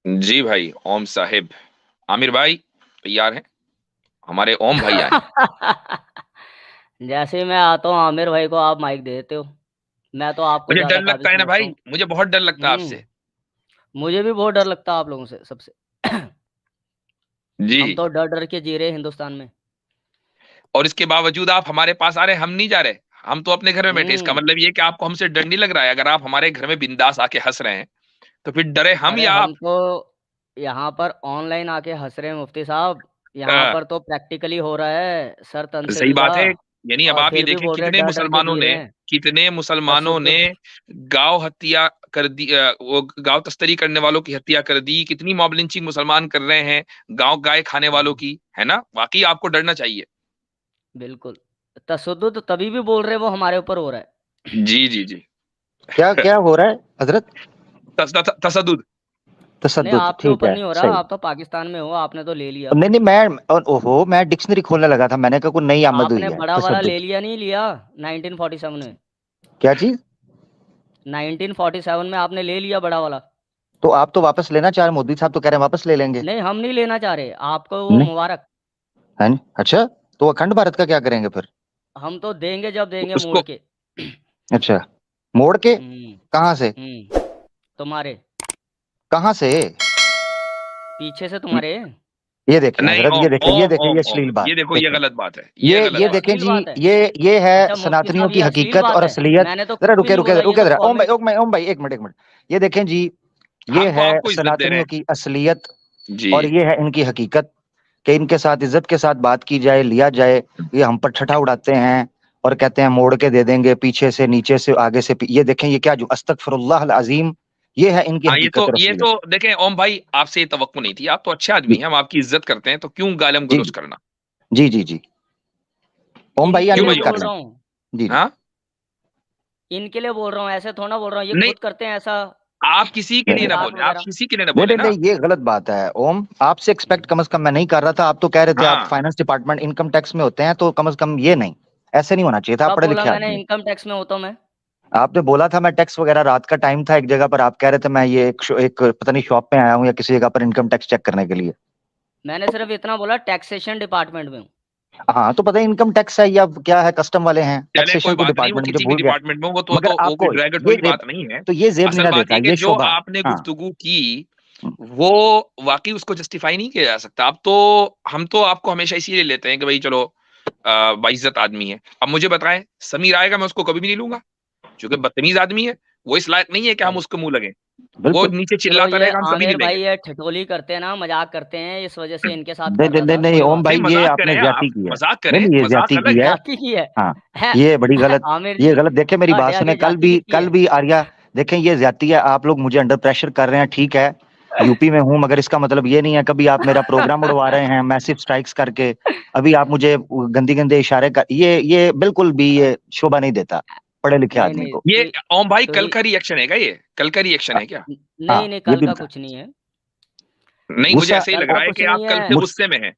जी भाई ओम साहिब। आमिर भाई तैयार हैं? हमारे ओम भाई आए हैं। जैसे ही मैं आता हूँ आमिर भाई को आप माइक दे देते हो। मैं तो आपको मुझे ज़्यादा डर काबिल लगता है ना समझता भाई, हूँ। मुझे बहुत डर लगता है आपसे। हुँ, मुझे भी बहुत डर लगता है आप लोगों से सबसे। जी। हम तो डर-डर के जी रहे हैं हिंदुस्तान में। और इसके बावजूद आप हमारे पास आ रहे हैं, हम नहीं जा रहे। हम तो अपने घर में बैठे। इसका हुँ, मतलब ये कि आपको हमसे डर नहीं लग रहा है। अगर आप हमारे घर में बिंदास आके हंस रहे हैं तो फिर डरे हम अरे या आप? हम तो यहाँ पर ऑनलाइन आके हँस रहे हैं मुफ्ती साहब। यहाँ अ, पर तो प्रैक्टिकली हो रहा है सर तन से सही जुदा बात है। यानी अब और आप ये फिर भी देखें बोल रहे हैं डर-डर के जी रहे हैं। कितने मुसलमानों ने तशद्दुद गांव हत्या कर दी, वो गांव तस्करी करने वालों की हत्या कर दी। कितनी मॉब लिंचिंग मुसलमान कर रहे हैं गांव गाय खाने वालों हुँ, की, है ना? वाकई आपको डरना चाहिए। बिल्कुल। तशद्दुद तभी भी बोल रहे हैं वो हमारे ऊपर हो रहा है। जी जी जी। क्या क्या हो रहा है हजरत? तसदुद। नहीं तशद्दुद, आपके ठीक ऊपर है, नहीं हो रहा, सही। आप तो पाकिस्तान में हो, आपने तो ले लिया। नहीं नहीं, ओहो, मैं डिक्शनरी खोलने लगा था, मैंने कहा कोई नई आमद हुई आपने है बड़ा वाला ले तशद्दुद। लिया नहीं लिया 1947 में। क्या चीज? 1947 में आपने ले लिया बड़ा वाला। तो आप तो वापस लेना चाह रहे, मोदी साहब तो कह रहे हैं वापस ले लेंगे। नहीं हम नहीं लेना चाह रहे, आपको वो नहीं मुबारक। है नहीं? अच्छा, तो अखंड भारत का क्या करेंगे फिर? हम तो देंगे जब देंगे मोड़ उसको के। अच्छा, मोड़ के? हुँ, कहाँ से? तुम्हारे कहाँ से? पीछे से तुम्हारे। ये देखें नहीं, हजरत, ये ओम देखें, ये ओम देखें, ओम ये ओम, अश्लील बात ये देखो, ये देखें। गलत बात है, ये गलत ये ये बात देखें अश्लील जी, बात है। ये है अच्छा मुफ्ती सनातनियों साहब की ये अश्लील हकीकत बात और है? असलियत। मैंने तो जरा कुछ भी रुके नहीं रुके बोला, ये रुके तो जरा, ओम भाई, कमेंट। ओम भाई, एक मिनट, एक मिनट। ये देखें जी, ये हम तो है आपको इज्जत दे रहे सनातनियों हैं। की असलियत जी। और ये है इनकी हकीकत, कि इनके साथ इज्जत के साथ बात की जाए, लिया जाए। ये हम पर छठा उड़ाते हैं और कहते हैं मोड़ के दे देंगे, पीछे से, नीचे से, आगे से। ये देखें, ये क्या, जो अस्तगफिरुल्लाह अल अजीम, ये है इनकी हाँ, हकीकत और ये असलियत। तो देखें ओम भाई, आपसे ये तवक्को नहीं थी। आप तो अच्छे आदमी जी हैं, हम आपकी इज्जत करते हैं, तो क्यों गालम जी गलोच करना? जी जी जी। ओम भाई इनके क्यों लिए अनम्यूट भाई ओम कर बोल लें। रहा साहब? हूँ, जी जी। हाँ। इनके लिए बोल रहा हूँ, ऐसे थोड़ा ना बोल रहा हूँ, ये नहीं, खुद करते हैं ऐसा आप किसी के लिए ना मज़ाक बोले, आप वगैरह। किसी के लिए ना नहीं बोले नहीं ना। नहीं, ये गलत बात है ओम, आपसे एक्सपेक्ट कम से कम मैं नहीं कर रहा था। आप तो कह रहे थे आप हाँ। फाइनेंस डिपार्टमेंट, इनकम टैक्स में होते हैं, तो कम से कम ये नहीं, ऐसे नहीं होना चाहिए था। आप कब पढ़े बोला लिखे मैंने आदमी हैं। इनकम टैक्स में होता हूँ मैं? आपने बोला था मैं टैक्स वगैरह, रात का टाइम था एक जगह पर, आप कह रहे थे मैं ये एक पता नहीं शॉप पे आया हूँ या किसी जगह पर इनकम टैक्स चेक करने के लिए। मैंने सिर्फ इतना बोला टैक्सेशन डिपार्टमेंट में हूँ। हाँ, तो पता है इनकम टैक्स है या क्या है, कस्टम वाले हैं, चले कोई टैक्सेशन कोई बात नहीं, वो डिपार्टमेंट, मुझे किसी भी भूल गया। डिपार्टमेंट में हो, मगर वो कोई आपको derogatory जेब, बात नहीं है। तो ये जेब नहीं असल ना बात देता, ये कि ये जो शोभा। आपने हाँ। गुफ्तगू की वो वाकई उसको जस्टिफाई नहीं किया जा सकता। अब तो हम तो आपको हमेशा इसीलिए लेते हैं कि भाई चलो बाइज्जत आदमी है। अब मुझे बताएं, समीर आएगा, मैं उसको कभी भी नहीं लूंगा, क्योंकि बदतमीज आदमी है। वो इस लायक नहीं है कि हम उसको मुंह लगे। वो बिल्कुल। नीचे चलो चिल्लाता ये रहेगा, हम कभी नहीं आमिर लेंगे। भाई ये ठिठोली करते हैं ना, मजाक करते हैं, इस वजह से इनके साथ नहीं कर नहीं रहा नहीं था, नहीं, कोई ओम बात भाई, नहीं, नहीं। ये मजाक आपने करें ज्यादती आप, की है। मजाक नहीं करें, नहीं, ये मजाक ज्यादती की अलग है। है। जाति की है। हाँ, है ये बड़ी गलत, आमिर ये जी गलत। देखे मेरी बात ਤੁਹਾਡੇ सुने, आगे जाति की कल है। भी आर्या, देखें ये ज्यादती है। आप लोग मुझे अंडर प्रेशर कर रहे हैं, ठीक है, यूपी में हूं, मगर इसका मतलब ये नहीं है कभी आप मेरा प्रोग्राम उड़वा रहे हैं मैसिव स्ट्राइक्स करके। अभी आप मुझे गंदी गंदे इशारे कर, ये बिल्कुल भी ये शोभा नहीं देता पढ़े लिखे नहीं आदमी नहीं को। ये ओम भाई कल तुही का रिएक्शन है क्या? ये कल का रिएक्शन है क्या? हाँ, नहीं नहीं ये कल भी का कुछ नहीं है। नहीं, मुझे गुस्सा। ऐसे ही कल लग का रहा है कुछ कि आप नहीं कल से मुझ गुस्से में हैं।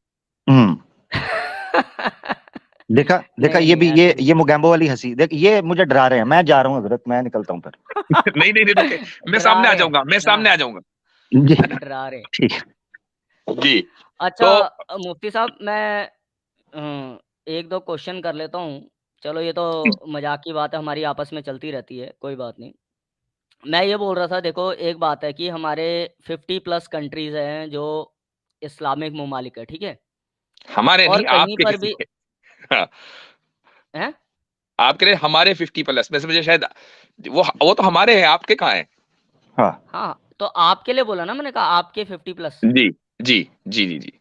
हम्म। देखा देखा, नहीं ये नहीं भी, ऐसा कुछ ये मोगैम्बो वाली हंसी देख, ये मुझे डरा रहे हैं। मैं जा रहा हूँ हजरत, मैं निकलता हूँ फिर। नहीं नहीं नहीं, रुके। मैं डरा सामने आ रहे हैं जाऊंगा, मैं ना, सामने आ जाऊंगा। जी। डरा रहे। ठीक है। जी। अच्छा तो मुफ्ती साहब मैं एक दो क्वेश्चन कर लेता हूँ। चलो ये तो मजाक की बात है, हमारी आपस में चलती रहती है, कोई बात नहीं। मैं ये बोल रहा था देखो एक बात है कि हमारे 50 प्लस कंट्रीज़ हैं जो इस्लामिक ममालिक है, ठीक है? हमारे और नहीं, कहीं आपके पर किसी भी के। हाँ, हैं? आप कह रहे हैं हमारे 50 प्लस में से, मुझे शायद वो तो हमारे हैं, आपके कहाँ हैं? हाँ। हाँ, तो आपके लिए बोला ना मैंने कहा आपके 50 प्लस जी जी जी जी जी।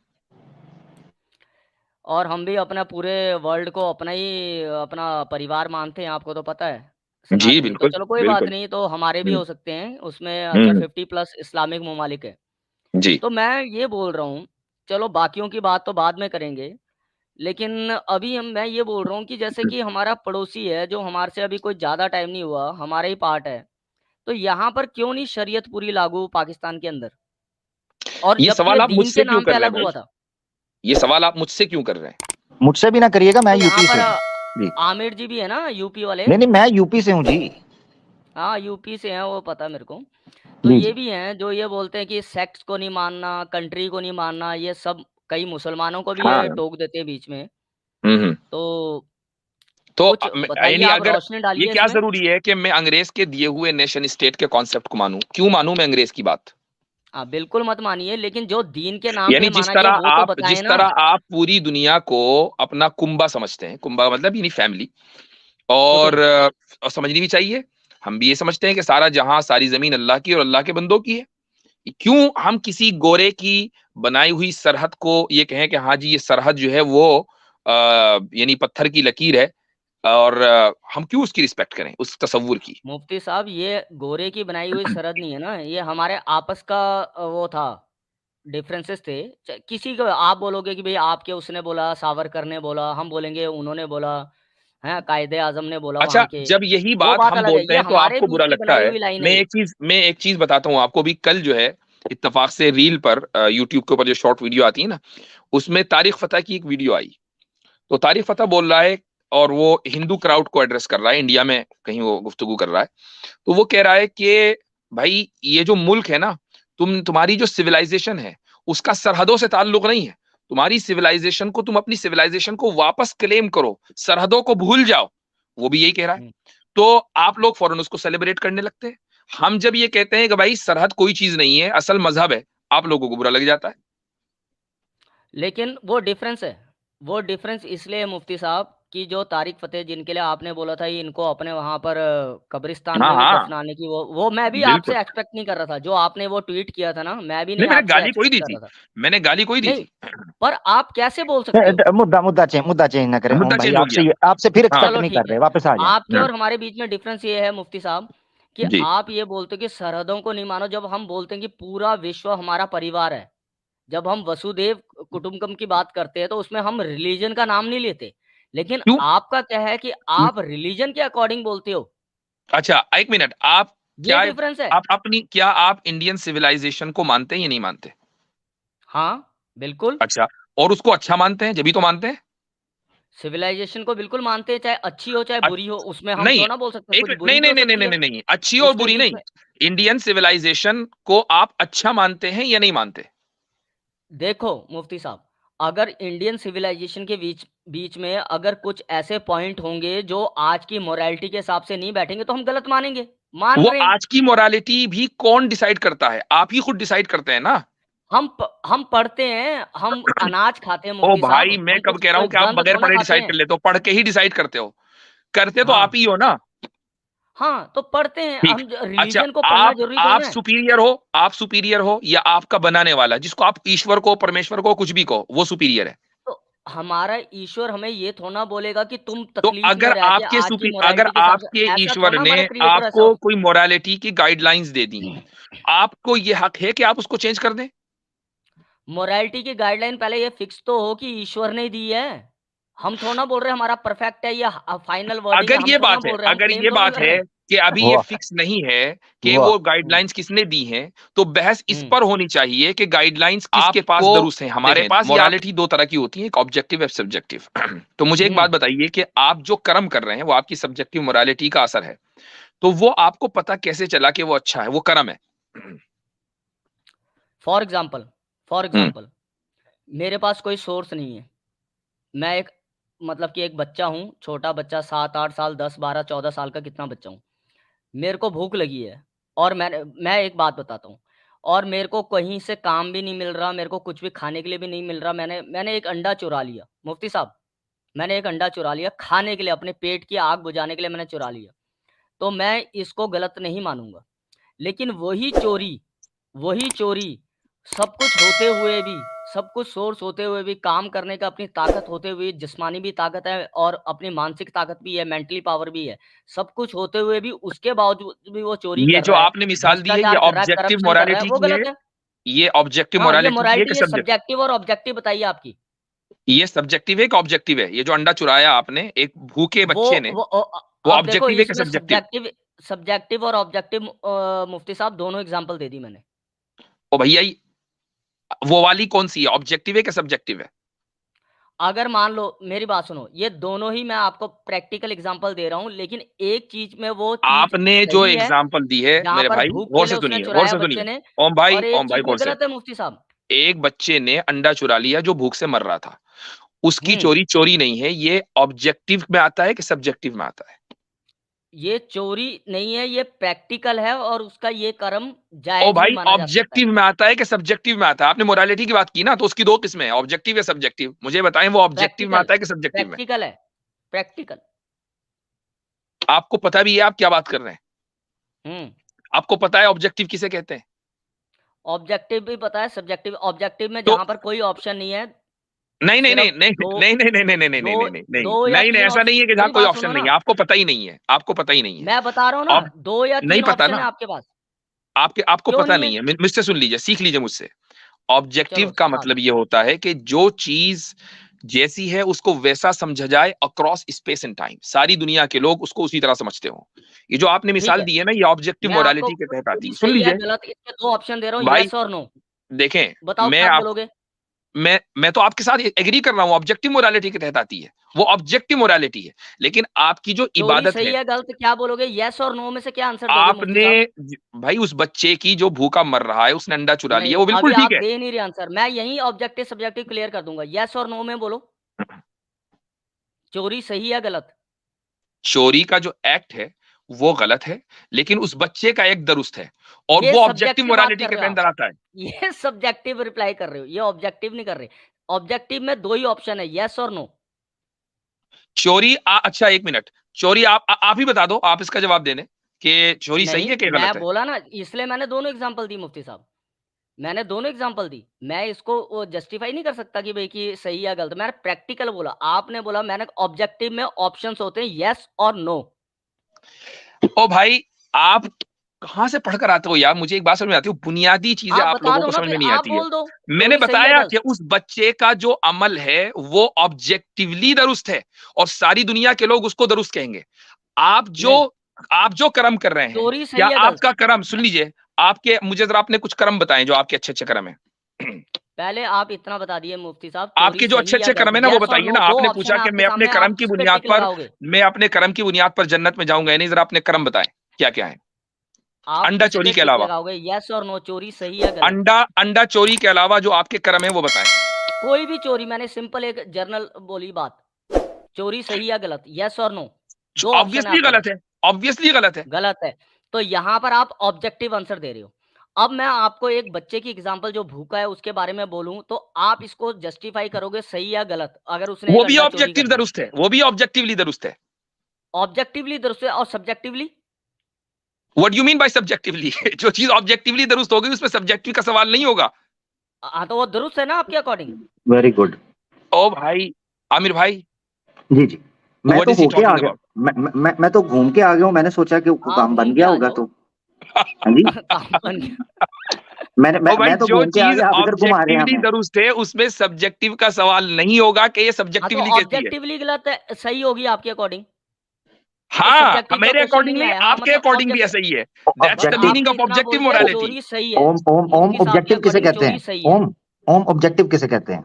और हम भी अपना पूरे वर्ल्ड को अपना ही अपना परिवार मानते हैं, आपको तो पता है, जी सनातनी। तो बिल्कुल चलो कोई बात बिल्कुल। नहीं, तो हमारे भी हम्म, हो सकते हैं उसमें अच्छा 50 प्लस इस्लामिक ममालिक है। जी। तो मैं ये बोल रहा हूँ, चलो बाकियों की बात तो बाद में करेंगे, लेकिन अभी मैं ये बोल रहा हूँ कि जैसे कि हमारा पड़ोसी है, जो हमारे से अभी कोई ज़्यादा टाइम नहीं हुआ, हमारा ही पार्ट है, तो यहाँ पर क्यों नहीं शरीयत पूरी लागू पाकिस्तान के अंदर? और ये जबकि ये सवाल आप दीन मुझसे के क्यों नाम पे कर रहे हैं अलग भाई? हुआ था। ये सवाल आप मुझसे क्यों कर रहे हैं? मुझसे भी ना करिएगा, मैं तो यहाँ यूपी से पर हूँ। जी। आमिर जी भी है ना यूपी वाले? नहीं नहीं, मैं यूपी से हूँ जी। हाँ, यूपी से हैं वो पता है मेरे को। तो जी ये जी भी हैं जो ये बोलते हैं कि सेक्स को नहीं मानना, कंट्री को नहीं मानना, ये सब कई मुसलमानों को भी हाँ। ये टोक देते हैं बीच में। हम्म। तो तो कुछ बताइए, यानी आप अगर रोशनी ये डालिए क्या इसमें। जरूरी है कि मैं अंग्रेज के दिए हुए नेशन स्टेट के कॉन्सेप्ट को मानूं? क्यों मानूं मैं अंग्रेज की बात? हाँ, बिल्कुल मत मानिए, लेकिन जो दीन के नाम पे यानी माना गया वो तो बताएं जिस ना। तरह आप पूरी दुनिया को अपना कुंबा समझते हैं, कुंबा मतलब यानी फैमिली, और कुटुंब। और समझनी भी चाहिए। हम भी ये समझते हैं कि सारा जहां सारी जमीन अल्लाह की और अल्लाह के बंदों की है। क्यों हम किसी गोरे की बनाई हुई सरहद को ये कहें कि हाँ जी ये सरहद जो है वो यानी पत्थर की लकीर है, और हम क्यों उसकी रिस्पेक्ट करें, उस तसव्वुर की? मुफ्ती साहब, ये गोरे की बनाई हुई सरहद नहीं है ना, ये हमारे आपस का वो था, डिफरेंसेस थे। किसी को आप बोलोगे कि भाई आपके उसने बोला, सावरकर ने बोला, हम बोलेंगे उन्होंने बोला, है कायदे आजम ने बोला अच्छा, वहाँ के। जब यही वो बात बात हम अलग है, बोलते ये हैं तो हमारे आपको बीच बुरा की लगता बनाई है। हुई लाइन है ये। मैं एक चीज बताता हूँ आपको। भी कल जो है इत्तेफाक से रील पर यूट्यूब के ऊपर जो शॉर्ट वीडियो आती है ना, उसमें तारिक फतेह की एक वीडियो आई। तो तारिक फतेह बोल रहा है, और वो हिंदू क्राउड को एड्रेस कर रहा है, इंडिया में कहीं वो गुफ्तगू कर रहा है। तो वो कह रहा है कि भाई ये जो मुल्क है ना, तुम्हारी जो सिविलाइजेशन है उसका सरहदों से ताल्लुक नहीं है। तुम्हारी सिविलाइजेशन को, तुम अपनी सिविलाइजेशन को वापस क्लेम करो, सरहदों को भूल जाओ। वो भी यही कह रहा है। हुँ। तो आप लोग फौरन उसको सेलिब्रेट करने लगते हैं। हम जब ये कहते हैं कि भाई सरहद कोई चीज नहीं है, असल मजहब है, आप लोगों को बुरा लग जाता है। लेकिन वो डिफरेंस है, वो डिफरेंस इसलिए है मुफ्ती साहब कि जो तारिक फ़तेह जिनके लिए आपने बोला था, ये इनको अपने वहाँ पर कब्रिस्तान हाँ में भी हाँ, दफनाने की, वो मैं भी बिल्कुल। आपसे एक्सपेक्ट नहीं कर रहा था। जो आपने वो ट्वीट किया था ना, मैं भी नहीं, नहीं मैंने आपसे गाली कोई एक्सपेक्ट दी कर थी, रहा था। मैंने गाली कोई दी नहीं, थी। पर आप कैसे बोल सकते हो? मुद्दा चेंज ना करें ओम मुद्दा भाई, चेंज हो गया। आपसे फिर हाँ। एक्सपेक्ट चलो नहीं कर ठीक रहे, है। वापस आ जाएं। आपके और हमारे बीच में डिफरेंस ये है मुफ्ती साहब कि जी। आप ये बोलते हो कि सरहदों को नहीं मानो, जब हम बोलते हैं कि पूरा विश्व हमारा परिवार है। जब हम वसुदेव कुटुंबकम की बात करते हैं तो उसमें हम रिलीजन का नाम नहीं लेते। लेकिन क्यों? आपका क्या है कि आप रिलीजन के अकॉर्डिंग बोलते हो। अच्छा, एक मिनट। आप ये क्या, डिफरेंस है। क्या आप इंडियन सिविलाइजेशन को मानते हैं या नहीं मानते? हाँ, बिल्कुल। अच्छा, और उसको अच्छा मानते हैं, जब भी तो मानते हैं। सिविलाइजेशन को बिल्कुल मानते हैं, चाहे अच्छी हो चाहे बुरी हो, उसमें हम नहीं, थोड़ा ना बोल सकते, एक कुछ मिनट, बुरी नहीं भी नहीं हो नहीं नहीं सकती नहीं है। नहीं नहीं, अच्छी और उसके बुरी बीच नहीं। में इंडियन सिविलाइजेशन को आप अच्छा मानते हैं या नहीं मानते? देखो मुफ्ती साहब, अगर इंडियन सिविलाइजेशन के बीच बीच में अगर कुछ ऐसे पॉइंट होंगे जो आज की मोरालिटी के हिसाब से नहीं बैठेंगे तो हम गलत मानेंगे, मान वो रहे हैं। आज की मोरालिटी भी कौन डिसाइड करता है? आप ही खुद डिसाइड करते हैं ना। हम पढ़ते हैं, हम अनाज खाते हैं ओ मुफ्ती भाई, साहब, मैं हम कब कुछ कह रहा कोई हूं कि आप गंद बगैर थोड़ा पढ़े खाते डिसाइड कर हैं। लेते हो? पढ़ के ही डिसाइड करते हो। करते तो आप हाँ, ही हो ना। हाँ, तो पढ़ते हैं ठीक। हम, अच्छा, रिलीजन को पढ़ना जरूरी आप थोड़ा है। सुपीरियर हो, आप सुपीरियर हो, या आपका बनाने वाला, जिसको आप ईश्वर को, परमेश्वर को, कुछ भी कहो, वो सुपीरियर है? तो हमारा ईश्वर हमें ये थोड़ा बोलेगा कि तुम तो तकलीफ में रह के आज की अगर मोरालिटी के हिसाब आपके से, ऐसा ईश्वर थोड़ा ने हमारा क्रिएटर ऐसा आपको कोई मोरालिटी की गाइडलाइंस दे दी, आपको ये हक है कि आप उसको चेंज कर दें? मोरालिटी की गाइडलाइन पहले ये फिक्स तो हो कि ईश्वर ने दी है। हम थोड़ा ना बोल रहे हैं हमारा परफेक्ट है या फाइनल वर्डिंग है, अगर हम ये थोड़ा ना बात है, बोल रहे हैं, हम अगर क्लेम ये थोड़ा ना बात कर है रहे हैं। कि अभी ये वाह फिक्स नहीं है कि वाह वो हुँ, गाइडलाइंस किसने दी हैं, तो बहस इस हुँ, पर होनी चाहिए कि गाइडलाइंस किसके पास आपको दुरुस्त हैं। हमारे पास मोरालिटी दो तरह की होती है, एक ऑब्जेक्टिव और सब्जेक्टिव। तो मुझे एक हुँ, बात बताइए कि आप जो कर्म कर रहे हैं वो आपकी सब्जेक्टिव मोरालिटी का असर है। तो वो आपको पता कैसे चला कि वो अच्छा है, वो कर्म है? For example for hmm. Example मेरे पास कोई सोर्स नहीं है। मैं एक, मतलब कि एक बच्चा हूँ, छोटा बच्चा 7-8 साल, 10, 12, 14 साल का कितना बच्चा हूँ। मेरे को भूख लगी है और मैं एक बात बताता हूँ, और मेरे को कहीं से काम भी नहीं मिल रहा, मेरे को कुछ भी खाने के लिए भी नहीं मिल रहा। मैंने मैंने एक अंडा चुरा लिया, मुफ्ती साहब, मैंने एक अंडा चुरा लिया खाने के लिए, अपने पेट की आग बुझाने के लिए मैंने चुरा लिया। तो मैं इसको गलत नहीं मानूँगा। लेकिन वही चोरी सब कुछ सोर्स होते हुए भी, काम करने का अपनी ताकत होते हुए, जिस्मानी भी ताकत है और अपनी मानसिक ताकत भी है, मेंटली पावर भी है। सब कुछ होते हुए भी उसके बावजूद भी वो चोरी ये कर जो रहा है, आपने मिसाल दी है, ये भ्रष्टाचार कर रहा है, ऑब्जेक्टिव करप्शन कर रहा है, मोरालिटी वो की है? गलत है। ये ऑब्जेक्टिव हाँ, ये मोरालिटी की है कि मोरालिटी, ये सब्जेक्ट? सब्जेक्टिव और ऑब्जेक्टिव बताइए आपकी। ये सब्जेक्टिव है कि ऑब्जेक्टिव है? ये जो अंडा चुराया आपने एक भूखे वो बच्चे ने, वो वो अब देखो ऑब्जेक्टिव है कि इसमें सब्जेक्टिव? सब्जेक्टिव और ऑब्जेक्टिव, मुफ्ती साहब दोनों एग्ज़ाम्पल दे दी मैंने। ओ भैया, वो वाली कौन सी है, ऑब्जेक्टिव है कि सब्जेक्टिव है? अगर मान लो, मेरी बात सुनो, ये दोनों ही मैं आपको प्रैक्टिकल एग्जांपल दे रहा हूँ, लेकिन एक चीज में वो चीज आपने जो सही है एग्जाम्पल दी है जहां मेरे पर भाई, भूख गौर के से लिए उसने सुनिए, गौर चुराया से बच्चे सुनिए। ने, ओम भाई, और एक ओम भाई, चीज में गौर से। गलत है मुफ्ती साहब। एक बच्चे ने अंडा चुरा लिया जो भूख से मर रहा था, उसकी हम्म चोरी चोरी नहीं है, ये ऑब्जेक्टिव में आता है कि सब्जेक्टिव में आता है? ये चोरी नहीं है, ये प्रैक्टिकल है, और उसका ये कर्म ओ जायज भी भाई, माना जा सकता है। ऑब्जेक्टिव में आता है कि सब्जेक्टिव में आता है? आपने मोरालिटी की बात की ना, तो उसकी दो किस्में हैं, ऑब्जेक्टिव या सब्जेक्टिव। मुझे बताएं वो ऑब्जेक्टिव में प्रैक्टिकल, आता है कि सब्जेक्टिव में? प्रैक्टिकल है, प्रैक्टिकल। आपको पता भी है आप क्या बात कर रहे हैं? हम्म आपको पता है ऑब्जेक्टिव किसे कहते हैं? ऑब्जेक्टिव भी पता है, सब्जेक्टिव। ऑब्जेक्टिव में तो जहां पर कोई ऑप्शन नहीं है, नहीं नहीं नहीं सिर्फ नहीं दो नहीं नहीं नहीं नहीं नहीं नहीं दो नहीं नहीं नहीं दो या नहीं नहीं, तीन ऐसा नहीं है ऑप्शन। कि जहां मेरी कोई बात ऑप्शन सुनो नहीं ना, है। आपको पता ही नहीं है, आपको पता ही नहीं है। मैं बता रहा हूँ ना, अब 2 या नहीं 3 पता ऑप्शन ना, है आपके पास। आपको क्यों पता नहीं नहीं है? है। मुझसे सुन लीजिए, सीख लीजिए मुझसे। ऑब्जेक्टिव चलो का सिखा मतलब दो। ये होता है कि जो चीज जैसी है उसको वैसा समझा जाए अक्रॉस स्पेस एंड टाइम, सारी दुनिया के लोग उसको उसी तरह समझते हो। ये जो आपने ठीक मिसाल है, दी है ना, ये ऑब्जेक्टिव मैं आपको मोरालिटी के तहत आती चोरी है। सुन सही है लीजिए गलत, इसके 2 ऑप्शन दे रहा हूँ, भाई, यस और नो। देखें, बताओ मैं क्या आप बोलोगे? मैं तो आपके साथ एग्री कर रहा हूं, ऑब्जेक्टिव मोरालिटी के तहत आती है, वो ऑब्जेक्टिव मोरालिटी है। लेकिन आपकी जो चोरी इबादत सही है, है गलत क्या बोलोगे? यस और नो में से क्या आंसर दोगे मुफ्ती आपने साहब? भाई उस बच्चे की जो भूखा मर रहा है, उसने अंडा चुरा लिया, नहीं, वो अभी बिल्कुल ठीक आप है। दे नहीं रहे आंसर। मैं यही ऑब्जेक्टिव सब्जेक्टिव क्लियर कर दूंगा, यस और नो में बोलो, चोरी सही है गलत? चोरी का जो एक्ट है वो गलत है, लेकिन उस बच्चे का एक्ट दुरुस्त है, और ये वो ऑब्जेक्टिव सब्जेक्टिव बात मोरालिटी कर के रहे हो अंदर आप, आता है। ये सब्जेक्टिव रिप्लाई कर रहे हो, ये ऑब्जेक्टिव नहीं कर रहे। ऑब्जेक्टिव में 2 ही ऑप्शन है, यस और नो। चोरी अच्छा एक मिनट, चोरी आप ही बता दो, आप इसका जवाब देने कि चोरी सही नहीं, है कि गलत मैं है। बोला ना, इसलिए मैंने दोनों एग्जांपल दी मुफ्ती साहब, मैंने दोनों एग्जांपल दी। मैं इसको वो जस्टिफाई नहीं कर सकता कि भाई कि सही या गलत। मैंने प्रैक्टिकल बोला, आपने बोला, मैंने ऑब्जेक्टिव में ऑप्शंस होते हैं यस और नो। ओ भाई, आप कहां से पढ़कर आते हो यार? मुझे एक बात समझ में आती है, बुनियादी चीजें आप आप बता लोगों दो को ना, समझ फिर में नहीं आप आती है। बोल दो मैंने चोरी सही है बताया गलत। कि उस बच्चे का जो अमल है वो ऑब्जेक्टिवली दुरुस्त है, और सारी दुनिया के लोग उसको दुरुस्त कहेंगे। आप जो नहीं, आप जो कर्म कर रहे हैं, चोरी क्या सही है गलत? आपका कर्म, सुन लीजिए, आपके, मुझे जरा आपने कुछ कर्म बताएं जो आपके अच्छे अच्छे कर्म है। पहले आप इतना बता दिए मुफ्ती साहब, चोरी आपके जो अच्छे सही या अच्छे गलत, कर्म है ना वो यस और बताइए नो। ना। 2 आपने ऑप्शन पूछा है कि आपके सामने, आप किस पे टिक लगाओगे? मैं अपने कर्म की बुनियाद पर जन्नत में जाऊंगा, नहीं, जरा अपने कर्म बताएं क्या क्या है आप अंडा किस चोरी पे के टिक अलावा। लगाओगे, यस और नो, चोरी सही या गलत? अंडा अंडा चोरी के अलावा जो आपके कर्म है वो बताएं। कोई भी चोरी, मैंने सिंपल एक जर्नल बोली बात, चोरी सही या गलत, यस और नो। 2 ऑप्शन है ऑब्वियसली आपके गलत पास। है, ऑब्वियसली गलत है। गलत है, तो यहाँ पर आप ऑब्जेक्टिव आंसर दे रहे हो। अब मैं आपको एक बच्चे की एग्जांपल जो भूखा है उसके बारे में बोलूं, तो आप इसको जस्टिफाई करोगे सही या गलत, अगर उसने वो एक भी अंडा चोरी ऑब्जेक्टिव कर लिया? दुरुस्त है, वो भी ऑब्जेक्टिवली दुरुस्त है। ऑब्जेक्टिवली दुरुस्त है, और subjectively? What you mean by subjectively? जो चीज ऑब्जेक्टिवली दुरुस्त होगी उसमें सब्जेक्टिव का सवाल नहीं होगा। हाँ, तो वो दुरुस्त है ना आपके अकॉर्डिंग? Very good. ओ भाई, आमिर भाई, जी जी, मैं व्हाट तो इज ही होके आ टॉकिंग गया। अबाउट? मैं तो घूम के आ गया हूँ। मैंने सोचा कि आप काम बन घूम के गया आ होगा जाओ। तो। हाँ जी, काम बन गया। ओ भाई, मैं तो जो घूम के आ चीज गया, आप इधर घुमा रहे हैं ऑब्जेक्टिवली हमें। दुरुस्त है उसमें सब्जेक्टिव का सवाल नहीं होगा कि ये हाँ, तो सब्जेक्टिवली कैसी है। ऑब्जेक्टिवली गलत है, सही होगी आपके अकॉर्डिंग, तो हाँ, सब्जेक्टिव का मेरे क्वेश्चन ही अकॉर्डिंग नहीं नहीं, आया। हाँ, आपके मतलब अकॉर्डिंग भी ऑब्जेक्टिव। ऐसा ही है। दैट्स बस द ऑब्जेक्टिव। मीनिंग आपने ऑफ इतना ऑब्जेक्टिव बोल दिया मोरालिटी। चोरी सही है, ओम ओम ओम मुफ्ती साहब के ऑब्जेक्टिव किसे अकॉर्डिंग कहते चोरी हैं? सही है। ओम ओम ऑब्जेक्टिव किसे कहते हैं?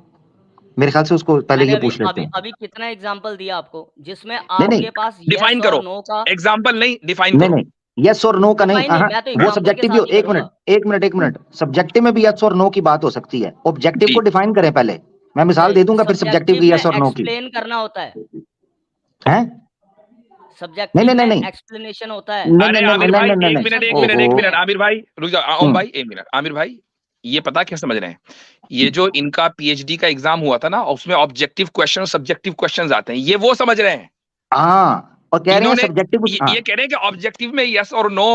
मेरे ख्याल से उसको पहले मैंने ये अभी पूछ लेते अभी हैं। अभी कितना एग्जांपल दिया आपको, जिसमें नहीं नहीं आपके पास डिफाइन यस और करो, नो का। एग्जाम्पल नहीं, डिफाइन नहीं करो। नहीं, यस और नो का नहीं। डिफाइन नहीं, हाँ, मैं तो वो एग्जांपल के सब्जेक्टिव भी साथ ही एक मिनट करूंगा। एक मिनट एक मिनट, सब्जेक्टिव में भी यस और नो की बात हो सकती है। ऑब्जेक्टिव को जी, डिफाइन करें पहले। मैं मिसाल नहीं, दे दूंगा फिर सब्जेक्टिव सब्जेक्टिव की, में यस और नो की। एक्सप्लेन करना होता है, हैं? नहीं सब्जेक्टिव नहीं नहीं में नहीं एक्सप्लेनेशन होता है। नहीं अरे नहीं नहीं आमिर नहीं भाई, नहीं नहीं एक नहीं। मिनट, क्वेश्चन एक पूछ मिनट, एक ओहो। सकते मिनट, हैं। आमिर भाई रुक जाओ, ओम हम्म, भाई एक मिनट, आमिर भाई, ये पता क्या समझ रहे हैं? ये जो इनका पीएचडी का एग्जाम हुआ था ना, उसमें ऑब्जेक्टिव क्वेश्चन और सब्जेक्टिव क्वेश्चंस आते हैं, ये वो समझ रहे हैं। हाँ, और कह रहे हैं इन्होंने सब्जेक्टिव। हाँ, ये कह रहे हैं कि ऑब्जेक्टिव में यस और नो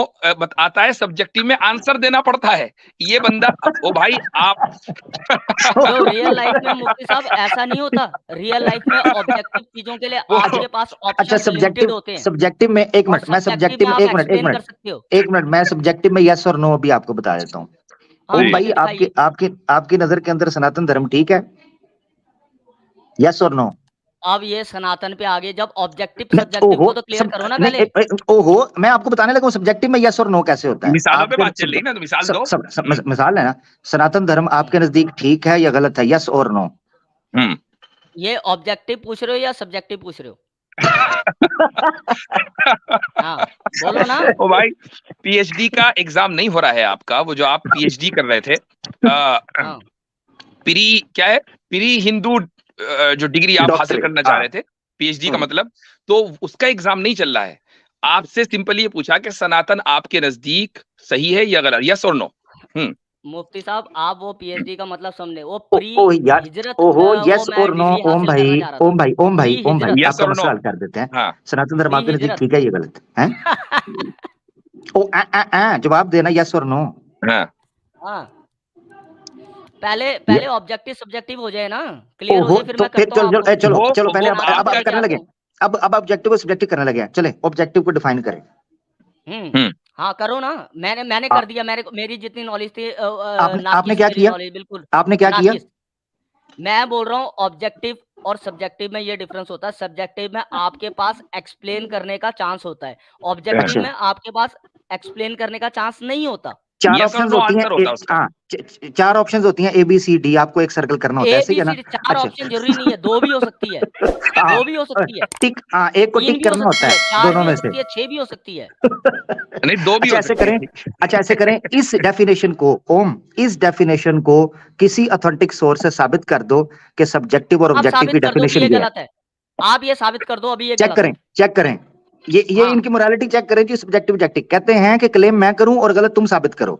आता है, सब्जेक्टिव में आंसर देना पड़ता है। ये बंदा, ओ भाई आप जो रियल लाइफ में मुफ्ती साहब ऐसा नहीं होता, रियल लाइफ में ऑब्जेक्टिव चीजों के लिए वो आपके पास अच्छा, ऑप्शंस लिमिटेड सब्जेक्टिव होते हैं, सब्जेक्टिव में एक और मिनट, मैं सब्जेक्टिव में सब्जेक्टिव में आप एक मिनट एक एक्सप्लेन कर मिनट सकते हो। एक मिनट, मैं सब्जेक्टिव में यस और नो अभी आपको बता देता हूँ। हाँ, ओम जी, ठीक भाई, है, आपकी दिखाइए। आपकी आपकी नजर के अंदर सनातन धर्म ठीक है? यस और नो? अब ये सनातन पे आगे, जब ऑब्जेक्टिव नहीं, सब्जेक्टिव ओहो, को तो क्लियर सब करो ना नहीं, पहले। ओहो, मैं आपको बताने लगा हूँ सब्जेक्टिव में यस और नो कैसे होता है। मिसालों पे आपके बात चल रही है ना, तो मिसाल दो। मिसाल है ना, सनातन धर्म आपके नजदीक ठीक है या गलत है? यस और नो? हम्म ये ऑब्जेक्टिव पूछ रहे हो या सब्जेक्टिव पूछ रहे हो? हाँ, बोलो ना। ओ भाई, पीएचडी का एग्जाम नहीं हो रहा है आपका, वो जो आप पीएचडी कर रहे थे, हाँ, क्या है, प्री हिंदू जो डिग्री आप हासिल डॉक्टरेट, करना चाह रहे थे, पीएचडी का मतलब, तो उसका एग्जाम नहीं चल रहा है। आपसे सिंपली ये पूछा कि सनातन आपके नजदीक सही है या गलत, यस और नो? मुफ्ती साहब आप वो पीएचडी का मतलब समझे, वो ओ प्री यार, हिजरत ओहो, वो यस मैं और नो, डिग्री ओम हासिल करना भाई, चाह रहा था। ओम भाई, ओम भाई, प्री ओम भाई, हिजरत, Yes आपका or मसला no? हल कर देते हैं। हाँ, सनातन धर्म प्री आपके नजदीक हिजरत। ठीक है ये गलत है? जवाब देना यस और नो। हाँ, हाँ, पहले ऑब्जेक्टिव सब्जेक्टिव हो जाए ना, क्लियर हो ओहो, जाए, फिर तो मैं फिर करता हूँ आपको। चलो वो चलो पहले सनातन अब आपका क्या करने लगे, हूँ। अब ऑब्जेक्टिव को सब्जेक्टिव करने लगे हैं। चले ऑब्जेक्टिव को डिफाइन करें। हम्म, हाँ करो ना, मैंने आ, कर दिया, मेरी जितनी नॉलेज थी आपने नाकिस क्या मेरी किया? नॉलेज बिल्कुल आपने क्या किया? नाकिस। मैं बोल रहा हूँ ऑब्जेक्टिव और सब्जेक्टिव में ये डिफरेंस होता है। सब्जेक्टिव में आपके पास एक्सप्लेन करने का चांस होता है, ऑब्जेक्टिव अच्छा, में आपके पास एक्सप्लेन करने का चांस नहीं होता। चार यस और ऑप्शंस नो होती हैं। आंसर होता है उसका। हाँ, चार ऑप्शंस होती हैं, ए बी सी डी, आपको एक सर्कल करना होता है, सही है ना? ABCD 4 अच्छा, ऑप्शन जरूरी नहीं है, 2 भी हो सकती है, हाँ, 2 भी हो सकती है, टिक, हाँ, एक को 3 टिक भी हो करना सकती होता है, है 4 दोनों भी हो में से। सकती है, 6 भी हो सकती है। नहीं, दो भी अच्छा हो ऐसे सकती करें, है। अच्छा ऐसे करें, इस डेफिनेशन को ओम, इस डेफिनेशन को किसी ऑथेंटिक सोर्स से साबित कर दो कि सब्जेक्टिव और आप ऑब्जेक्टिव साबित की कर दो कि डेफिनेशन ये ये है। गलत है। आप ये साबित कर दो अभी ये चेक गलत करें, है। चेक करें, ये हाँ, इनकी मोरालिटी चेक करें जी। सब्जेक्टिव ऑब्जेक्टिव कहते हैं कि क्लेम मैं करूं और गलत तुम साबित करो।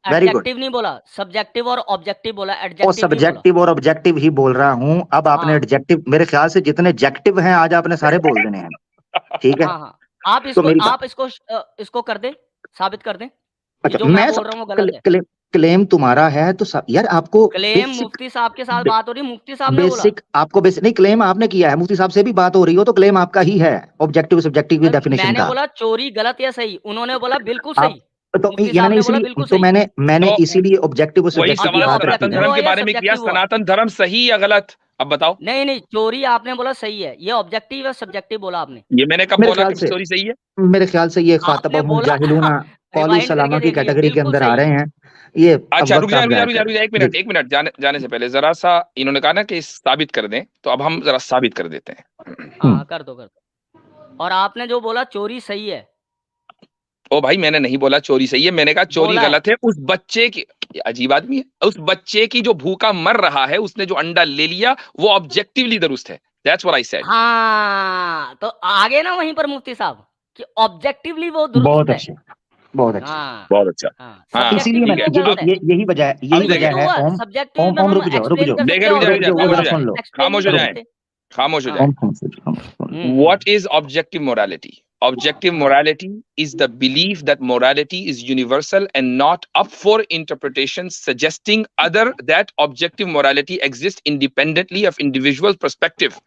Very good. एडजेक्टिव नहीं बोला, सब्जेक्टिव और ऑब्जेक्टिव बोला, और एडजेक्टिव नहीं बोला। सब्जेक्टिव और ऑब्जेक्टिव ही बोल रहा हूं। अब आपने हाँ, एडजेक्टिव, मेरे ख्याल से जितने जेक्टिव हैं आज आपने सारे बोल देने हैं। ठीक है, हाँ, हाँ। आप तो मेरी बात, इसको कर दें, साबित कर दें कि अच्छा जो मैं बोल रहा हूँ वो गलत है। क्लेम तुम्हारा है तो यार आपको क्लेम बेसिक, मुफ्ती साहब के साथ बात हो रही, मुफ्ती साहब ने बोला। बेसिक आपको बेसिक नहीं, क्लेम आपने किया है, मुफ्ती साहब से भी बात हो रही हो तो क्लेम आपका ही है ऑब्जेक्टिव सब्जेक्टिव की डेफिनेशन मैंने का। बोला चोरी गलत या सही, उन्होंने बोला बिल्कुल आप सही। तो मुफ्ती ये साहब मैंने ने बोला इसलिए, बिल्कुल तो सही। मैंने तो इसीलिए ऑब्जेक्टिव और वही सब्जेक्टिव अब की सवाल ये बात रखी सनातन है। ऑब्जेक्टिव धर्म हुआ के या बारे में किया, सब्जेक्टिव हुआ? सनातन धर्म सही या गलत, अब बताओ। नहीं, चोरी आपने बोला सही है, ये ऑब्जेक्टिव या सब्जेक्टिव बोला आपने? ये मैंने कब मेरे बोला ख्याल कि से, चोरी सही है? मेरे ख्याल से ये आपने खातबहुल बोला जाहिलूना कौली रिवाइंड सलामा करके की देखिए, कैटेगरी के बिल्कुल अंदर आ सही। रहे हैं ये। अब अच्छा, रुक वक्त जाए आप रुक जाए जाया रुक जाए रुक करें जाए, एक जी। मिनट एक मिनट, जाने से पहले जरा सा इन्होंने कहा ना कि साबित कर दें, तो अब हम जरा साबित कर देते हैं। हाँ, कर दो। और आपने जो बोला चोरी सही है, ओ भाई, मैंने नहीं बोला चोरी सही है, मैंने कहा चोरी बोला है। गलत है। उस बच्चे की, ये अजीब आदमी है, उस बच्चे की जो भूखा मर रहा है, उसने जो अंडा ले लिया, वो ऑब्जेक्टिवली दुरुस्त है। That's what I said. हाँ, तो आगे ना वहीं पर मुफ्ती साहब कि ऑब्जेक्टिवली वो दुरुस्त बहुत है। अच्छे, बहुत अच्छे। हाँ, बहुत अच्छा। हाँ, हाँ, इसीलिए मैं, सब्जेक्टिवली ठीक है। वो ये जो गलत है। यही वजह है, अब यही तो यही वजह तो है। हुआ, ओम, सब्जेक्टिव ओम, में ओम हम रुक जाओ, रुक एक्सप्लेन जाओ, कर सकते देखिए, हैं, रुक जाए रुक जाए, ऑब्जेक्टिव में वो खामोश जरा हो जाए, सुन लो। एक्सप्लेन नहीं खामोश हो कर जाए, सकते। खामोश हो हाँ, जाए। हम्म, What is objective morality? Objective हाँ, morality is the belief that morality is universal and not up for interpretation, suggesting other that objective morality exists independently of individual perspective.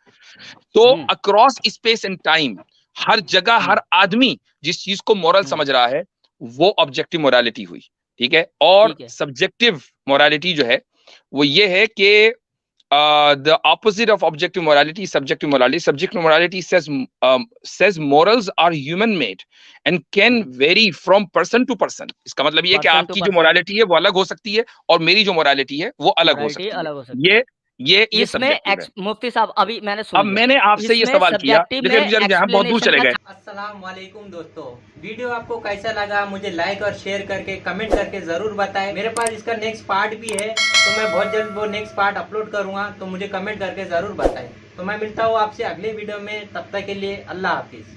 तो across space and time, हर जगह हर आदमी जिस चीज को moral समझ रहा है, वो ऑब्जेक्टिव मोरालिटी हुई। ठीक है। और ठीक है। सब्जेक्टिव मोरालिटी जो है, वो ये है कि the opposite of objective morality is subjective morality. Subjective morality says morals are human made and can vary from person to person. इसका मतलब ये है कि पर्सन टू आपकी जो पर्सन मोरालिटी है वो अलग हो सकती है और मेरी जो मोरालिटी है वो अलग हो मोरालिटी सकती अलग है। हो सकती है। ये इसमें सब्जेक्टिव है। मुफ्ती साहब अभी मैंने सुन अब लिया, मैंने आपसे ये इसमें सवाल किया, सब्जेक्टिव में रुक जाइए, हम बहुत दूर एक्सप्लेनेशन चले का गए। अस्सलाम वालेकुम दोस्तों, वीडियो आपको कैसा लगा मुझे लाइक और शेयर करके कमेंट करके जरूर बताएं। मेरे पास इसका नेक्स्ट पार्ट भी है, तो मैं बहुत जल्द वो नेक्स्ट पार्ट अपलोड करूंगा, तो मुझे कमेंट करके जरूर बताएं। तो मैं मिलता हूँ आपसे अगले वीडियो में, तब तक के लिए अल्लाह हाफिज।